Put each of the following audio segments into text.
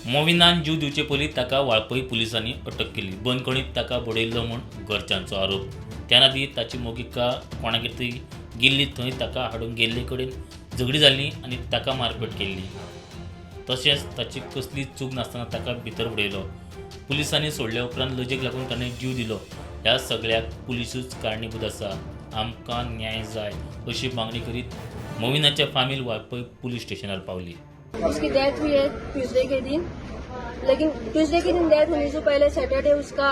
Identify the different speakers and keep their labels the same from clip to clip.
Speaker 1: मोविनान जीव दिवचे पयलीं ताका वाळपय पुलिसांनी अटक केली. बंदखणीत ताका बडयल्लो म्हूण घरच्यांचो आरोप. त्या नदी ताची मोगिका कोणागेर तरी गेल्ली, थंय ताका हाडून गेल्ले कडेन झगडी जाल्ली आनी ताका मारपेट केल्ली. तशेंच ताची कसलीच चूक नासतना ताका भितर उडयलो. पुलिसांनी सोडल्या उपरांत लजेक लागून ताणें जीव दिलो. ह्या सगळ्याक पुलिसूच कारणीभूत आसा. आमकां न्याय जाय अशी मागणी करीत मोविनाच्या फामील वाळपय पुलीस स्टेशनार पावली.
Speaker 2: उसकी डेथ हुई है ट्यूसडे के दिन, लेकिन ट्यूसडे के दिन डेथ होने से पहले सैटरडे उसका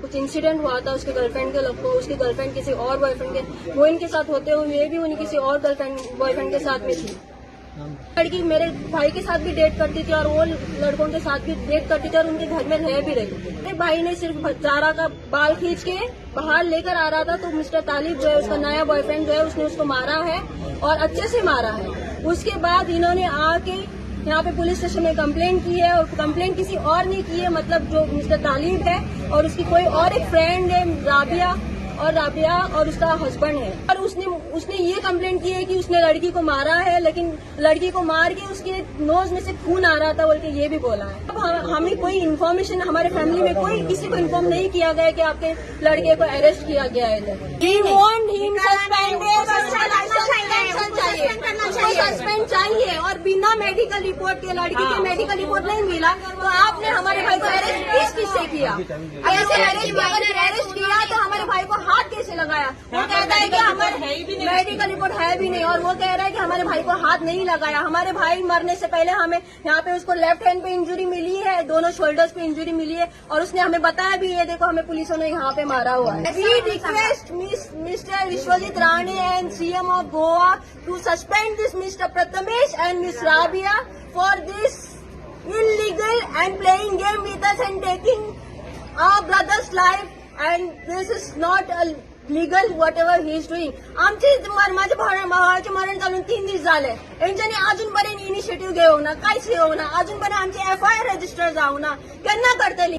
Speaker 2: कुछ इंसिडेंट हुआ था उसके गर्लफ्रेंड के लगभग. उसकी गर्लफ्रेंड किसी और बॉयफ्रेंड के वो इनके साथ होते हुए भी उन्हीं किसी और गर्लफ्रेंड बॉयफ्रेंड के साथ में थी. लड़की मेरे भाई के साथ भी डेट करती थी और वो लड़कों के साथ भी डेट करती थी और उनके घर में रह भी रही. मेरे भाई ने सिर्फ जारा का बाल खींच के बाहर लेकर आ रहा था तो मिस्टर तालिब जो है उसका नया बॉयफ्रेंड जो है उसने उसको मारा है और अच्छे से मारा है. उसके बाद इन्होंने आके यहाँ पे पुलिस स्टेशन में कंप्लेंट की है और कंप्लेंट किसी और ने की है, मतलब जो मिस्टर तालिब है और उसकी कोई और एक फ्रेंड है राबिया और उसका हस्बैंड है. और उसने ये कंप्लेंट की है कि उसने लड़की को मारा है, लेकिन लड़की को मार के उसके नोज में से खून आ रहा था बोल के ये भी बोला है. अब हमें कोई इन्फॉर्मेशन हमारे फैमिली में कोई किसी को इन्फॉर्म नहीं किया गया कि आपके लड़के को अरेस्ट किया गया है. सस्पेंड चाहिए और बिना मेडिकल रिपोर्ट के लड़की के मेडिकल रिपोर्ट नहीं मिला तो आपने हमारे भाई को अरेस्ट किससे किया? ऐसे अरेस्ट किया तो हमारे भाई को हाथ कैसे लगाया? वो कहता है कि हमारे मेडिकल रिपोर्ट है भी नहीं और वो कह रहा है कि हमारे भाई को हाथ नहीं लगाया. हमारे भाई मरने से पहले हमें यहाँ पे उसको लेफ्ट हैंड पे इंजरी मिली है, दोनों शोल्डर्स पे इंजरी मिली है और उसने हमें बताया भी है, देखो हमें पुलिसों ने यहाँ पे मारा हुआ है. We request mister Vishwajit Rane and CM of Goa to suspend this mister Prathamesh and miss Rabia for this illegal and playing game with us and taking our brother's life, and this is not a legal whatever he is doing. माझ्या भावाचे मरण चालून 3 दिवस झाले. यांच्यानी अजूनपर्यंत initiative घेऊ ना, काहीच घेऊ ना, अजूनपर्यंत आमची FIR रजिस्टर जाऊ ना, केन्ना करतली.